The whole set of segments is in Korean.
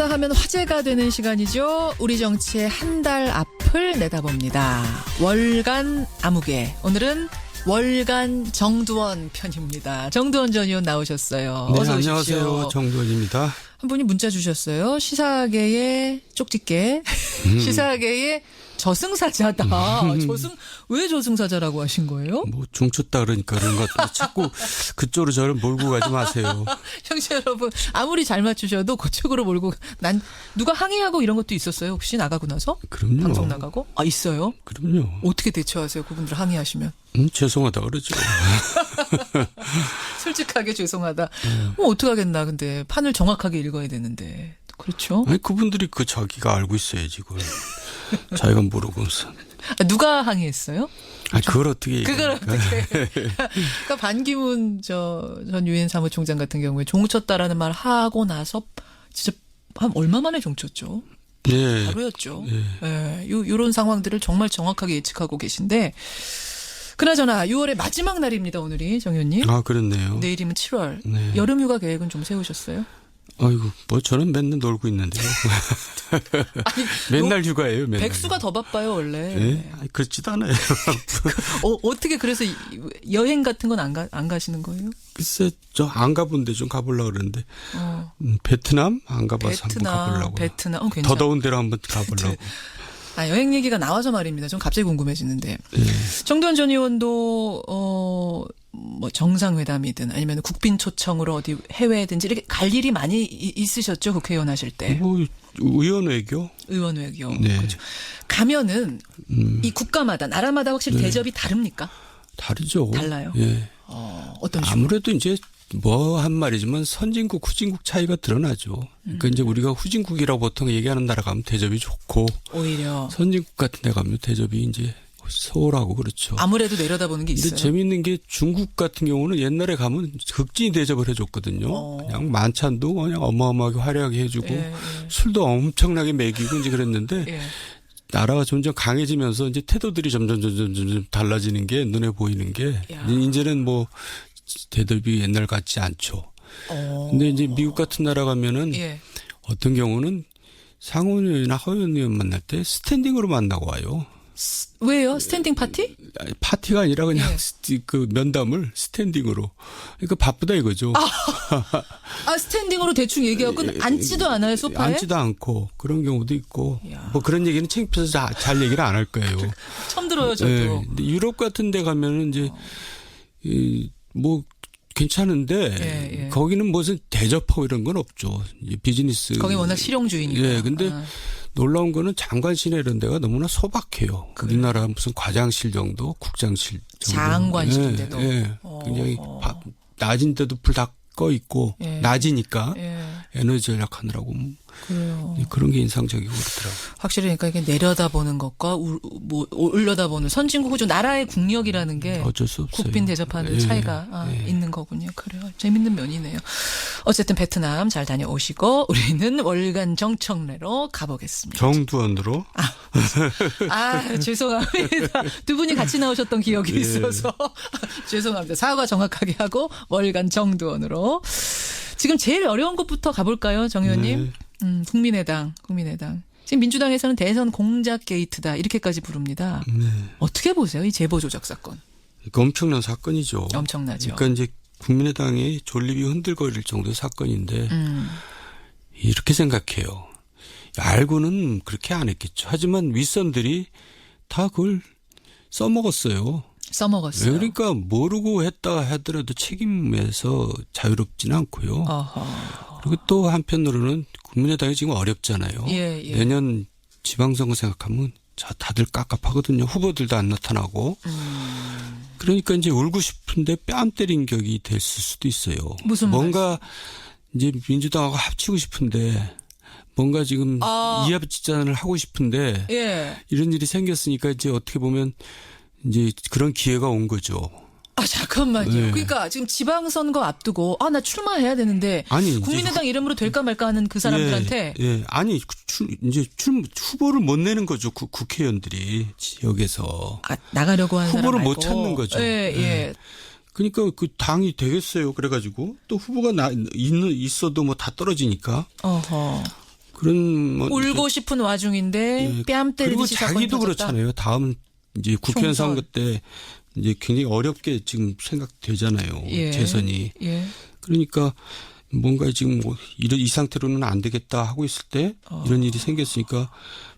정치하다 하면 화제가 되는 시간이죠. 우리 정치의 한 달 앞을 내다봅니다. 월간 아무개. 오늘은 월간 정두원 편입니다. 정두원 전 의원 나오셨어요. 네, 어서 오십시오. 안녕하세요. 정두원입니다. 한 분이 문자 주셨어요. 시사계의 쪽집게. 시사계의 저승사자다. 왜 저승사자라고 하신 거예요? 뭐 중쳤다 그러니까 그런 것 같아요. 자꾸 그쪽으로 저를 몰고 가지 마세요. 형제 여러분, 아무리 잘 맞추셔도 그쪽으로 몰고 누가 항의하고 이런 것도 있었어요? 혹시 나가고 나서? 그럼요. 방송 나가고? 아, 있어요? 그럼요. 어떻게 대처하세요? 그분들 항의하시면? 죄송하다 그러죠. 솔직하게 죄송하다. 뭐 어떡하겠나. 근데 판을 정확하게 읽어야 되는데. 그렇죠? 아니 그분들이 그 자기가 알고 있어야지 그걸. 자기가 모르고서. 아, 누가 항의했어요? 아 그걸 어떻게 그걸 어떻게. 그러니까 반기문 전 유엔 사무총장 같은 경우에 종쳤다라는 말 하고 나서 진짜 한 얼마 만에 종쳤죠? 예. 바로였죠. 예. 요런 상황들을 정말 정확하게 예측하고 계신데 그나저나 6월의 마지막 날입니다. 오늘이 정 의원님. 아 그렇네요. 내일이면 7월. 네. 여름휴가 계획은 좀 세우셨어요? 아이고 뭐 저는 맨날 놀고 있는데요. 아니, 맨날 휴가예요. 맨날. 백수가 더 바빠요 원래. 네? 아니, 그렇지도 않아요. 어떻게 그래서 여행 같은 건 안 가시는 거예요? 글쎄 저 안 가본 데 좀 가보려고 그러는데 베트남 안 가봐서 한번 가보려고. 베트남. 괜찮아. 더 더운 데로 한번 가보려고. 아, 여행 얘기가 나와서 말입니다. 좀 갑자기 궁금해지는데. 네. 정두원 전 의원도 뭐 정상회담이든 아니면 국빈 초청으로 어디 해외든지 이렇게 갈 일이 많이 있으셨죠? 국회의원 하실 때. 뭐 의원 외교? 의원 외교. 네. 그렇죠. 가면은 이 국가마다 나라마다 확실히 대접이 다릅니까? 다르죠. 달라요? 예. 어떤 식으로? 아무래도 이제 뭐 한 말이지만 선진국 후진국 차이가 드러나죠. 그러니까 이제 우리가 후진국이라고 보통 얘기하는 나라 가면 대접이 좋고 오히려 선진국 같은 데 가면 대접이 이제 소홀하고 그렇죠. 아무래도 내려다보는 게 있어요. 근데 재미있는 게 중국 같은 경우는 옛날에 가면 극진히 대접을 해줬거든요. 그냥 만찬도 그냥 어마어마하게 화려하게 해주고 술도 엄청나게 먹이고 이제 그랬는데 예. 나라가 점점 강해지면서 이제 태도들이 점점 달라지는 게 눈에 보이는 게 이제는 뭐 대접이 옛날 같지 않죠. 근데 이제 미국 같은 나라 가면은 예. 어떤 경우는 상원의원이나 하원의원 만날 때 스탠딩으로 만나고 와요. 왜요? 스탠딩 파티? 파티가 아니라 그냥 그 면담을 스탠딩으로. 그러니까 바쁘다 이거죠. 아, 스탠딩으로 대충 얘기하고 앉지도 않아요, 소파에? 앉지도 않고 그런 경우도 있고. 뭐 그런 얘기는 창피해서 잘 얘기를 안 할 거예요. 처음 들어요, 저도. 네. 근데 유럽 같은 데 가면은 이제 뭐 괜찮은데 거기는 무슨 대접하고 이런 건 없죠. 비즈니스. 거기 워낙 실용주의니까. 예. 근데 놀라운 거는 장관실에 이런 데가 너무나 소박해요. 우리나라 무슨 과장실 정도, 국장실 정도. 장관실인데도. 굉장히 낮인데도 불 다 꺼 있고 낮이니까 에너지 절약하느라고 그래요. 그런 게 인상적이고 그렇더라고요. 확실히 그러니까 이게 내려다보는 것과 뭐 올려다보는 선진국 호주 나라의 국력이라는 게 어쩔 수 없어요. 국빈 대접하는 차이가 있는 거군요. 그래요. 재밌는 면이네요. 어쨌든 베트남 잘 다녀오시고 우리는 월간 정청래로 가보겠습니다. 정두원으로. 죄송합니다. 두 분이 같이 나오셨던 기억이 있어서 죄송합니다. 사과 정확하게 하고 월간 정두원으로. 지금 제일 어려운 것부터 가볼까요, 정 의원님? 국민의당. 지금 민주당에서는 대선 공작 게이트다 이렇게까지 부릅니다. 어떻게 보세요, 이 제보 조작 사건? 이거 엄청난 사건이죠. 엄청나죠. 그러니까 이제 국민의당의 존립이 흔들거릴 정도의 사건인데 이렇게 생각해요. 알고는 그렇게 안 했겠죠. 하지만 윗선들이 다 그걸 써먹었어요. 써먹었어요. 그러니까 모르고 했다 하더라도 책임에서 자유롭지는 않고요. 그리고 또 한편으로는 국민의당이 지금 어렵잖아요. 내년 지방선거 생각하면 다들 깝깝하거든요. 후보들도 안 나타나고. 그러니까 이제 울고 싶은데 뺨 때린 격이 됐을 수도 있어요. 무슨 뭔가 이제 민주당하고 합치고 싶은데 뭔가 지금 이합집산을 하고 싶은데 이런 일이 생겼으니까 이제 어떻게 보면 이제 그런 기회가 온 거죠. 잠깐만요. 그러니까 지금 지방선거 앞두고 나 출마해야 되는데 국민의당 이름으로 될까 말까 하는 그 사람들한테 아니 이제 후보를 못 내는 거죠. 국회의원들이 지역에서 나가려고 하는 후보를 사람 못 찾는 거죠. 그러니까 그 당이 되겠어요. 그래가지고 또 후보가 있어도 뭐 다 떨어지니까. 그런 뭐 울고 싶은 와중인데 뺨 때리듯이 그리고 자기도 그렇잖아요. 다음 이제 국회의원 선거 때 이제 굉장히 어렵게 지금 생각되잖아요. 재선이. 그러니까 뭔가 지금 뭐 이 상태로는 안 되겠다 하고 있을 때 이런 일이 생겼으니까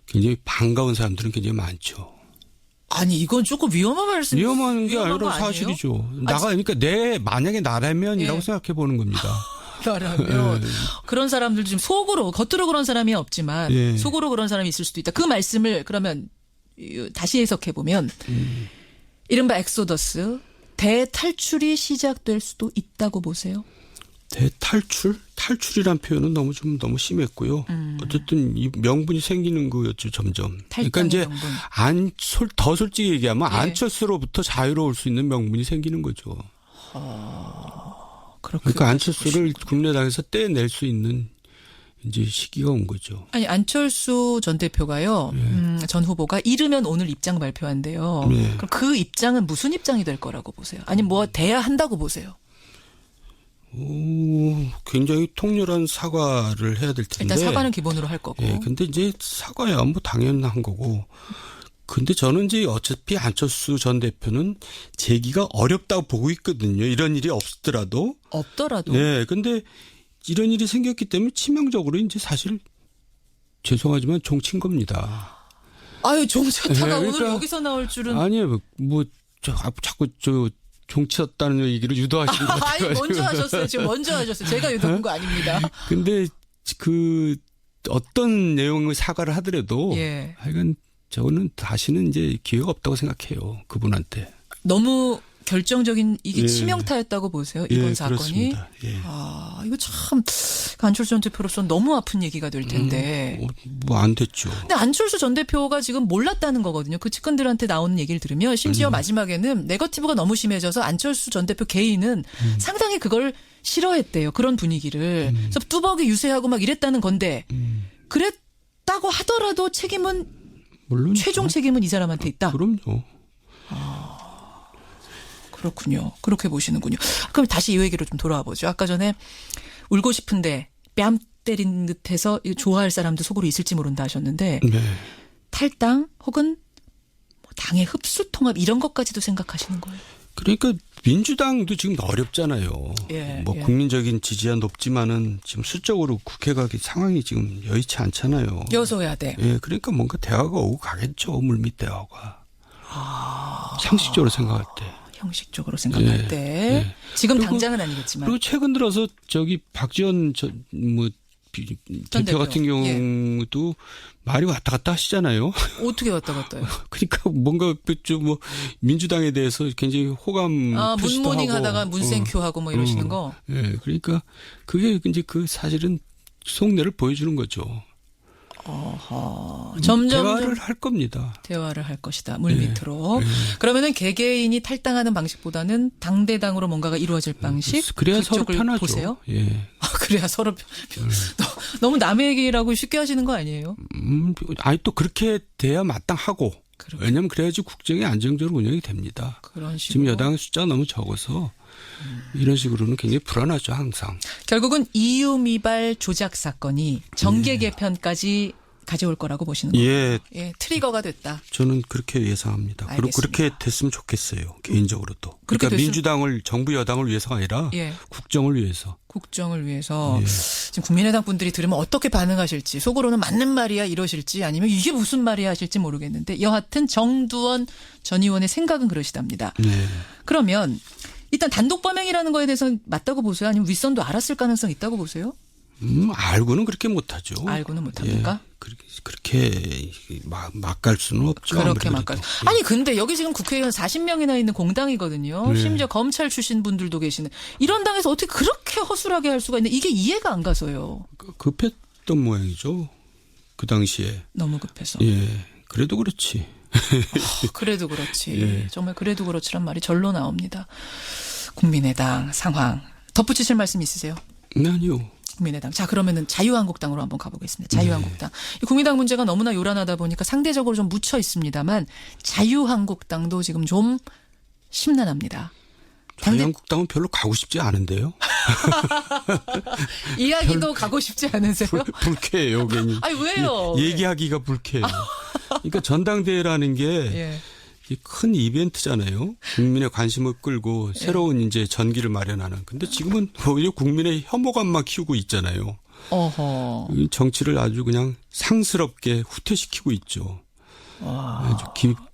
굉장히 반가운 사람들은 굉장히 많죠. 아니 이건 조금 위험한 말씀. 위험한 게 아니라 사실이죠. 그러니까 만약에 나라면이라고 생각해 보는 겁니다. 나라면 그런 사람들 좀 겉으로 그런 사람이 없지만 속으로 그런 사람이 있을 수도 있다. 그 말씀을 그러면 다시 해석해 보면 이른바 엑소더스 대탈출이 시작될 수도 있다고 보세요. 탈출이란 표현은 너무 심했고요. 어쨌든 이 명분이 생기는 거였죠, 점점. 그러니까 이제 더 솔직히 얘기하면 안철수로부터 자유로울 수 있는 명분이 생기는 거죠. 그러니까 안철수를 국민의당에서 떼낼 수 있는 이제 시기가 온 거죠. 아니 안철수 전 대표가요. 전 후보가 이르면 오늘 입장 발표한대요. 그럼 그 입장은 무슨 입장이 될 거라고 보세요? 아니 뭐 돼야 한다고 보세요? 굉장히 통렬한 사과를 해야 될 텐데. 일단 사과는 기본으로 할 거고. 근데 이제 사과야 뭐 당연한 거고. 근데 저는 이제 어차피 안철수 전 대표는 재기가 어렵다고 보고 있거든요. 이런 일이 없더라도. 네. 근데 이런 일이 생겼기 때문에 치명적으로 이제 사실 죄송하지만 종친 겁니다. 아유, 종쳤다가 오늘 여기서 나올 줄은. 아니에요. 자꾸 종치었다는 얘기를 유도하시는 것 같아요. 아니, 먼저 하셨어요. 지금 먼저 하셨어요. 제가 유도한 거 아닙니다. 근데 어떤 내용의 사과를 하더라도 하여간 저는 다시는 이제 기회가 없다고 생각해요. 그분한테. 너무 결정적인 이게 치명타였다고 보세요. 이번 사건이. 그렇습니다. 이거 참 안철수 전 대표로서는 너무 아픈 얘기가 될 텐데. 뭐 안 됐죠. 근데 안철수 전 대표가 지금 몰랐다는 거거든요. 그 측근들한테 나오는 얘기를 들으면 심지어 마지막에는 네거티브가 너무 심해져서 안철수 전 대표 개인은 상당히 그걸 싫어했대요. 그런 분위기를. 그래서 뚜벅이 유세하고 막 이랬다는 건데 그랬다고 하더라도 책임은 물론 최종 책임은 이 사람한테 있다. 그럼요. 그렇군요. 그렇게 보시는군요. 그럼 다시 이 얘기로 좀 돌아와 보죠. 아까 전에 울고 싶은데 뺨 때린 듯해서 좋아할 사람도 속으로 있을지 모른다 하셨는데 탈당 혹은 당의 흡수 통합 이런 것까지도 생각하시는 거예요? 그러니까 민주당도 지금 어렵잖아요. 국민적인 지지가 높지만은 지금 수적으로 국회 가기 상황이 지금 여의치 않잖아요. 여소야대. 그러니까 뭔가 대화가 오고 가겠죠. 물밑 대화가. 상식적으로 생각할 때. 형식적으로 생각할 때. 지금 당장은 아니겠지만. 그리고 최근 들어서 박지원 대표 같은 경우도 말이 왔다 갔다 하시잖아요. 어떻게 왔다 갔다요? 그러니까 뭔가 좀 민주당에 대해서 굉장히 호감 표시도 문모닝 하다가 문센큐하고 뭐 이러시는 거. 그러니까 그게 이제 사실은 속내를 보여주는 거죠. 점점 대화를 할 겁니다. 대화를 할 것이다. 물밑으로. 그러면은 개개인이 탈당하는 방식보다는 당대당으로 뭔가가 이루어질 방식. 그래야 서로 편하죠. 보세요. 그래야 서로 너무 남의 얘기라고 쉽게 하시는 거 아니에요? 아니 또 그렇게 돼야 마땅하고. 왜냐하면 그래야지 국정이 안정적으로 운영이 됩니다. 그런 식으로. 지금 여당의 숫자가 너무 적어서 이런 식으로는 굉장히 불안하죠, 항상. 결국은 EU 미발 조작 사건이 정계 개편까지 가져올 거라고 보시는 거예요? 트리거가 됐다. 저는 그렇게 예상합니다. 그리고 그렇게 됐으면 좋겠어요, 개인적으로도. 그러니까 민주당을 정부 여당을 위해서가 아니라 국정을 위해서. 국정을 위해서. 지금 국민의당 분들이 들으면 어떻게 반응하실지 속으로는 맞는 말이야 이러실지 아니면 이게 무슨 말이야 하실지 모르겠는데 여하튼 정두원 전 의원의 생각은 그러시답니다. 그러면 일단 단독 범행이라는 거에 대해서는 맞다고 보세요? 아니면 윗선도 알았을 가능성이 있다고 보세요? 알고는 그렇게 못하죠. 알고는 못합니까? 그렇게 막 갈 수는 없죠. 그렇게 막 갈. 아니 근데 여기 지금 국회의원 40명이나 있는 공당이거든요. 심지어 검찰 출신 분들도 계시는. 이런 당에서 어떻게 그렇게 허술하게 할 수가 있나. 이게 이해가 안 가서요. 급했던 모양이죠. 그 당시에. 너무 급해서. 그래도 그렇지. 그래도 그렇지. 정말 그래도 그렇지란 말이 절로 나옵니다. 국민의당 상황. 덧붙이실 말씀 있으세요? 아니요. 국민의당. 자, 그러면은 자유한국당으로 한번 가보겠습니다. 자유한국당. 국민의당 문제가 너무나 요란하다 보니까 상대적으로 좀 묻혀 있습니다만 자유한국당도 지금 좀 심란합니다. 자유한국당은 별로 가고 싶지 않은데요. 이야기도 가고 싶지 않으세요? 불쾌해요, 괜히. 아니, 왜요? 얘기하기가 불쾌해요. 그러니까 전당대회라는 게 예. 큰 이벤트잖아요. 국민의 관심을 끌고 새로운 이제 전기를 마련하는. 근데 지금은 오히려 국민의 혐오감만 키우고 있잖아요. 어허. 정치를 아주 그냥 상스럽게 후퇴시키고 있죠. 와. 아주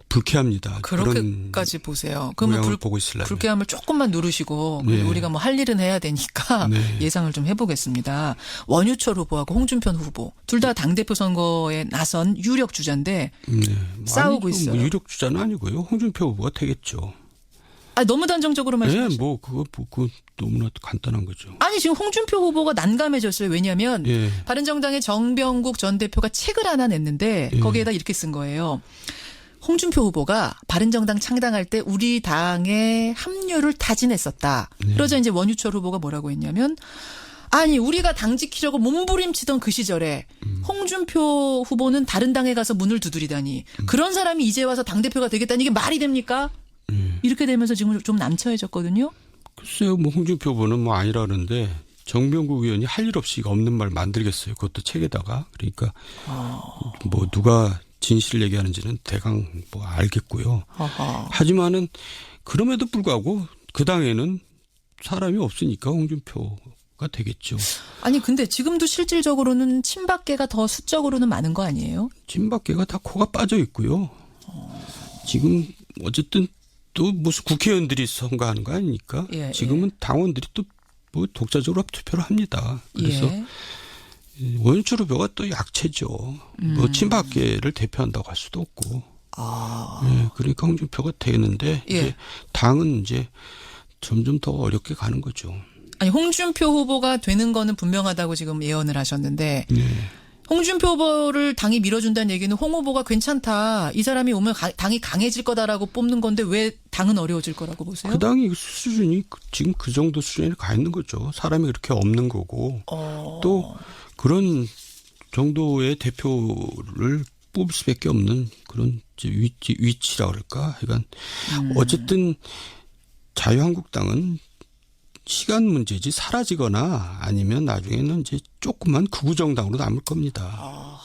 불쾌합니다. 그렇게까지 보세요. 그러면 보고 있으려면. 불쾌함을 조금만 누르시고 네. 우리가 뭐 할 일은 해야 되니까 네. 예상을 좀 해보겠습니다. 원유철 후보하고 홍준표 후보 둘 다 당대표 선거에 나선 유력 주자인데 싸우고 있어요. 뭐 유력 주자는 아니고요. 홍준표 후보가 되겠죠. 아, 너무 단정적으로 말씀하시죠. 네, 뭐 그거 너무나 간단한 거죠. 아니 지금 홍준표 후보가 난감해졌어요. 왜냐하면 바른정당의 정병국 전 대표가 책을 하나 냈는데 거기에다 이렇게 쓴 거예요. 홍준표 후보가 바른정당 창당할 때 우리 당의 합류를 타진했었다. 그러자 이제 원유철 후보가 뭐라고 했냐면 아니 우리가 당 지키려고 몸부림치던 그 시절에 홍준표 후보는 다른 당에 가서 문을 두드리다니 그런 사람이 이제 와서 당대표가 되겠다니 이게 말이 됩니까? 이렇게 되면서 지금 좀 남처해졌거든요. 글쎄요. 뭐 홍준표 후보는 뭐 아니라 그러는데 정병국 의원이 할 일 없이 없는 말 만들겠어요. 그것도 책에다가. 그러니까 뭐 누가 진실을 얘기하는지는 대강 뭐 알겠고요. 하지만은 그럼에도 불구하고 그 당에는 사람이 없으니까 홍준표가 되겠죠. 아니 근데 지금도 실질적으로는 친박계가 더 수적으로는 많은 거 아니에요? 친박계가 다 코가 빠져 있고요. 지금 어쨌든 또 무슨 국회의원들이 선거하는 거 아닙니까? 지금은 당원들이 또 뭐 독자적으로 투표를 합니다. 그래서 원유철 후보가 또 약체죠. 뭐 친박계를 대표한다고 할 수도 없고. 그러니까 홍준표가 되는데 이제 당은 이제 점점 더 어렵게 가는 거죠. 아니 홍준표 후보가 되는 거는 분명하다고 지금 예언을 하셨는데 홍준표 후보를 당이 밀어준다는 얘기는 홍 후보가 괜찮다. 이 사람이 오면 당이 강해질 거다라고 뽑는 건데 왜 당은 어려워질 거라고 보세요? 그 당이 수준이 지금 그 정도 수준에 가 있는 거죠. 사람이 그렇게 없는 거고 또 그런 정도의 대표를 뽑을 수밖에 없는 그런 위치라 그럴까. 그러니까 어쨌든 자유한국당은 시간 문제지 사라지거나 아니면 나중에는 이제 조그만 극우정당으로 남을 겁니다.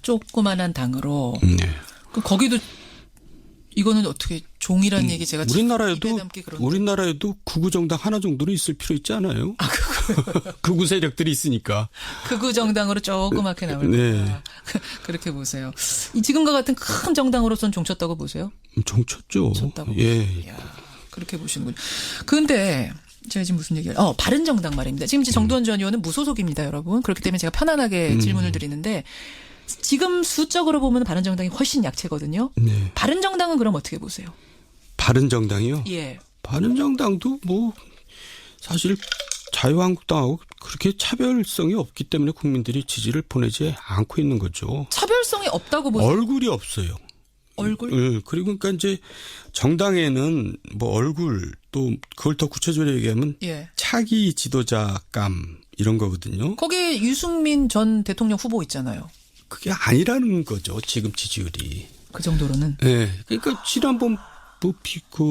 조그만한 당으로. 그럼 거기도 이거는 어떻게 종이란 얘기 제가 우리나라에도 극우정당 하나 정도는 있을 필요 있지 않아요? 극우 세력들이 있으니까. 극우정당으로 조그맣게 남을 겁니다. 그렇게 보세요. 지금과 같은 큰 정당으로서는 종쳤다고 보세요? 종쳤죠. 이야, 그렇게 보시는군요. 그런데 제가 지금 무슨 얘기를 바른정당 말입니다. 지금 정두원 전 의원은 무소속입니다, 여러분. 그렇기 때문에 제가 편안하게 질문을 드리는데 지금 수적으로 보면 바른정당이 훨씬 약체거든요. 바른정당은 그럼 어떻게 보세요? 바른정당이요? 예. 바른정당도 뭐 사실 자유한국당하고 그렇게 차별성이 없기 때문에 국민들이 지지를 보내지 않고 있는 거죠. 차별성이 없다고 보세요? 얼굴이 없어요. 얼굴? 그리고 그러니까 이제 정당에는 뭐 얼굴 또 그걸 더 구체적으로 얘기하면 차기 지도자감 이런 거거든요. 거기에 유승민 전 대통령 후보 있잖아요. 그게 아니라는 거죠. 지금 지지율이. 그 정도로는? 네. 그러니까 지난번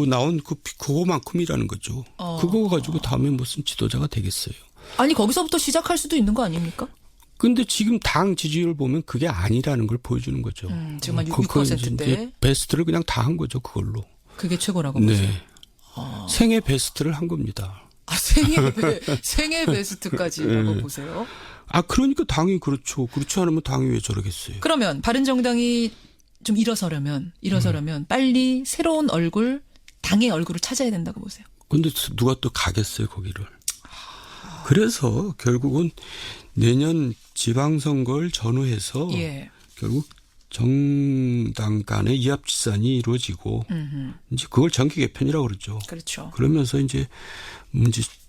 나온 그거만큼이라는 거죠. 그거 가지고 다음에 무슨 지도자가 되겠어요. 아니 거기서부터 시작할 수도 있는 거 아닙니까? 근데 지금 당 지지율 보면 그게 아니라는 걸 보여주는 거죠. 지금 한 6%대. 베스트를 그냥 다 한 거죠. 그걸로. 그게 최고라고 보세요? 생애 베스트를 한 겁니다. 생애 베스트까지라고 보세요? 그러니까 당이 그렇죠. 그렇지 않으면 당이 왜 저러겠어요. 그러면 바른정당이 좀 일어서려면 빨리 새로운 얼굴, 당의 얼굴을 찾아야 된다고 보세요. 근데 누가 또 가겠어요, 거기를. 그래서 결국은 내년 지방선거를 전후해서 결국 정당 간의 이합집산이 이루어지고 이제 그걸 정기 개편이라고 그러죠. 그렇죠. 그러면서 이제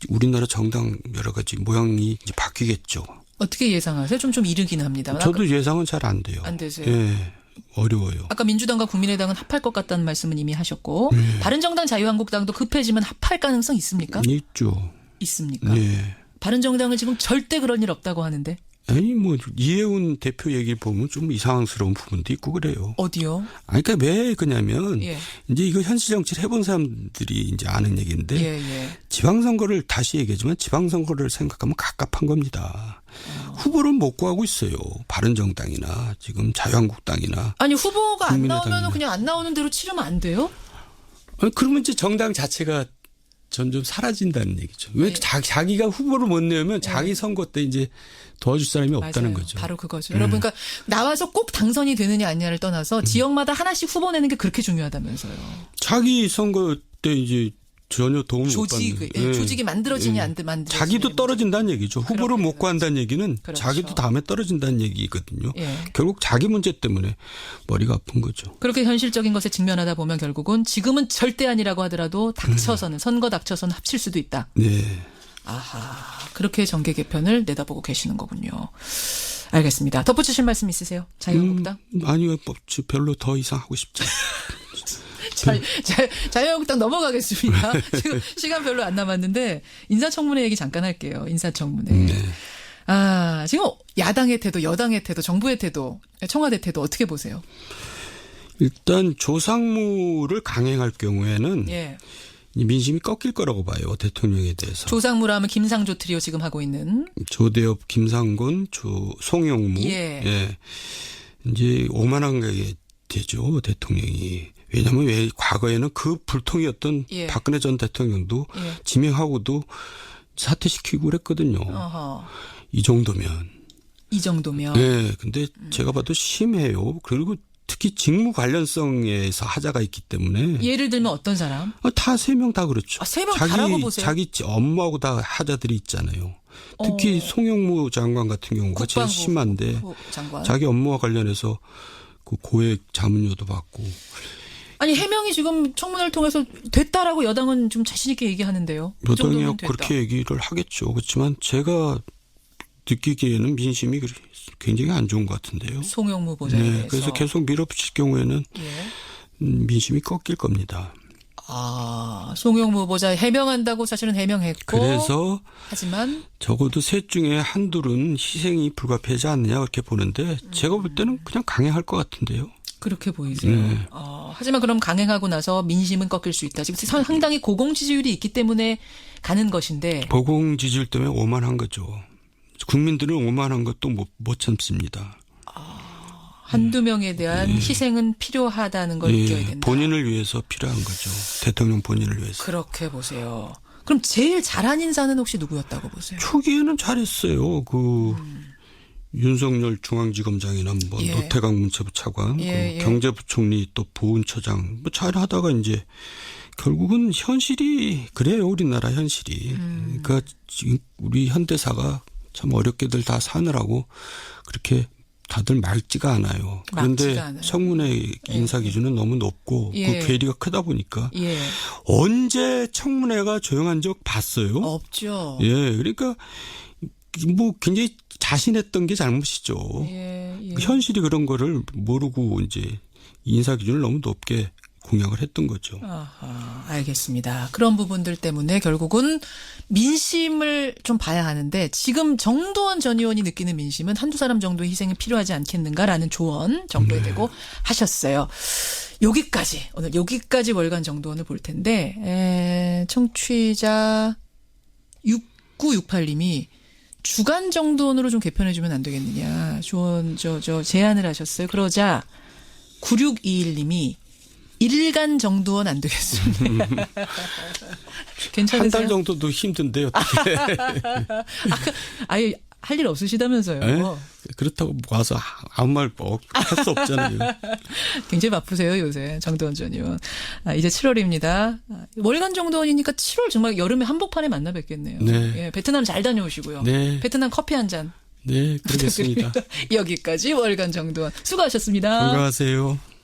우리나라 정당 여러 가지 모양이 이제 바뀌겠죠. 어떻게 예상하세요? 좀 이르긴 합니다. 저도 예상은 잘 안 돼요. 안 되세요? 네. 어려워요. 아까 민주당과 국민의당은 합할 것 같다는 말씀은 이미 하셨고 바른정당 자유한국당도 급해지면 합할 가능성 있습니까? 있죠. 있습니까? 네. 바른정당은 지금 절대 그런 일 없다고 하는데. 아니 뭐 이해운 대표 얘기를 보면 좀 이상스러운 부분도 있고 그래요. 어디요? 아니 그러니까 왜 그러냐면 이제 이거 현실 정치를 해본 사람들이 이제 아는 얘기인데 지방선거를 다시 얘기하지만 지방선거를 생각하면 갑갑한 겁니다. 후보를 못 구하고 있어요. 바른정당이나 지금 자유한국당이나. 아니 후보가 안 나오면 그냥 안 나오는 대로 치르면 안 돼요? 아니, 그러면 이제 정당 자체가 점점 사라진다는 얘기죠. 왜 자기가 후보를 못 내면 자기 선거 때 이제 도와줄 사람이 없다는 거죠. 바로 그거죠. 여러분, 그러니까 나와서 꼭 당선이 되느냐 아니냐를 떠나서 지역마다 하나씩 후보 내는 게 그렇게 중요하다면서요. 자기 선거 때 이제 전혀 도움을 못 받는. 조직이 만들어지냐 안 만들어지냐. 자기도 떨어진다는 얘기죠. 후보를 못 구한다는 얘기는 자기도 다음에 떨어진다는 얘기거든요. 결국 자기 문제 때문에 머리가 아픈 거죠. 그렇게 현실적인 것에 직면하다 보면 결국은 지금은 절대 아니라고 하더라도 닥쳐서는 선거 닥쳐서는 합칠 수도 있다. 네. 아하, 그렇게 정계 개편을 내다보고 계시는 거군요. 알겠습니다. 덧붙이실 말씀 있으세요? 자유한국당? 아니요. 별로 더 이상 하고 싶지 않아요. 자유한국당 넘어가겠습니다. 지금 시간 별로 안 남았는데 인사청문회 얘기 잠깐 할게요. 인사청문회. 네. 지금 야당의 태도, 여당의 태도, 정부의 태도, 청와대 태도 어떻게 보세요? 일단 조상무를 강행할 경우에는 민심이 꺾일 거라고 봐요. 대통령에 대해서. 조상무라 하면 김상조 트리오 지금 하고 있는. 조대엽, 김상곤, 송영무. 이제 오만한 게 되죠. 대통령이. 왜냐하면 왜 과거에는 그 불통이었던 박근혜 전 대통령도 지명하고도 사퇴시키고 그랬거든요. 이 정도면. 네. 근데 제가 봐도 심해요. 그리고 특히 직무 관련성에서 하자가 있기 때문에. 예를 들면 어떤 사람? 다 3명 다 그렇죠. 3명 다라고 보세요? 자기 업무하고 다 하자들이 있잖아요. 특히 송영무 장관 같은 경우가 제일 심한데 자기 업무와 관련해서 그 고액 자문료도 받고. 아니 해명이 지금 청문회를 통해서 됐다라고 여당은 좀 자신 있게 얘기하는데요. 여당이 그렇게 얘기를 하겠죠. 그렇지만 제가 느끼기에는 민심이 굉장히 안 좋은 것 같은데요. 송영무 후보자에 대해서. 그래서 계속 밀어붙일 경우에는 민심이 꺾일 겁니다. 송영무 후보자 해명한다고 사실은 해명했고. 그래서 하지만 적어도 셋 중에 한둘은 희생이 불가피하지 않느냐 그렇게 보는데 제가 볼 때는 그냥 강행할 것 같은데요. 그렇게 보이세요. 하지만 그럼 강행하고 나서 민심은 꺾일 수 있다. 지금 상당히 고공 지지율이 있기 때문에 가는 것인데. 고공 지지율 때문에 오만한 거죠. 국민들은 오만한 것도 못 참습니다. 한두 명에 대한 희생은 필요하다는 걸 느껴야 된다. 본인을 위해서 필요한 거죠. 대통령 본인을 위해서. 그렇게 보세요. 그럼 제일 잘한 인사는 혹시 누구였다고 보세요? 초기에는 잘했어요. 윤석열 중앙지검장이나 노태강 문체부 차관, 경제부총리 또 보훈처장 잘하다가 이제 결국은 현실이 그래요. 우리나라 현실이. 그러니까 지금 우리 현대사가 참 어렵게들 다 사느라고 그렇게 다들 맑지가 않아요. 그런데 청문회 인사 기준은 너무 높고 그 괴리가 크다 보니까 언제 청문회가 조용한 적 봤어요? 없죠. 그러니까 굉장히 자신했던 게 잘못이죠. 현실이 그런 거를 모르고 이제 인사 기준을 너무 높게 공약을 했던 거죠. 알겠습니다. 그런 부분들 때문에 결국은 민심을 좀 봐야 하는데 지금 정두원 전 의원이 느끼는 민심은 한두 사람 정도의 희생이 필요하지 않겠는가라는 조언 정부에 대고 하셨어요. 오늘 여기까지 월간 정두원을 볼 텐데 청취자 6968님이 주간 정두원으로 좀 개편해주면 안 되겠느냐. 조언, 제안을 하셨어요. 그러자 9621님이 일간 정두원 안 되겠습니다. 괜찮으세요? 한 달 정도도 힘든데 어떻게. 아예 할 일 없으시다면서요. 네? 그렇다고 와서 아무 말 할 수 없잖아요. 굉장히 바쁘세요 요새 정두원 전 의원. 이제 7월입니다. 월간 정두원이니까 7월 정말 여름에 한복판에 만나 뵙겠네요. 베트남 잘 다녀오시고요. 베트남 커피 한 잔. 네, 그러겠습니다. 여기까지 월간 정두원 수고하셨습니다. 건강하세요.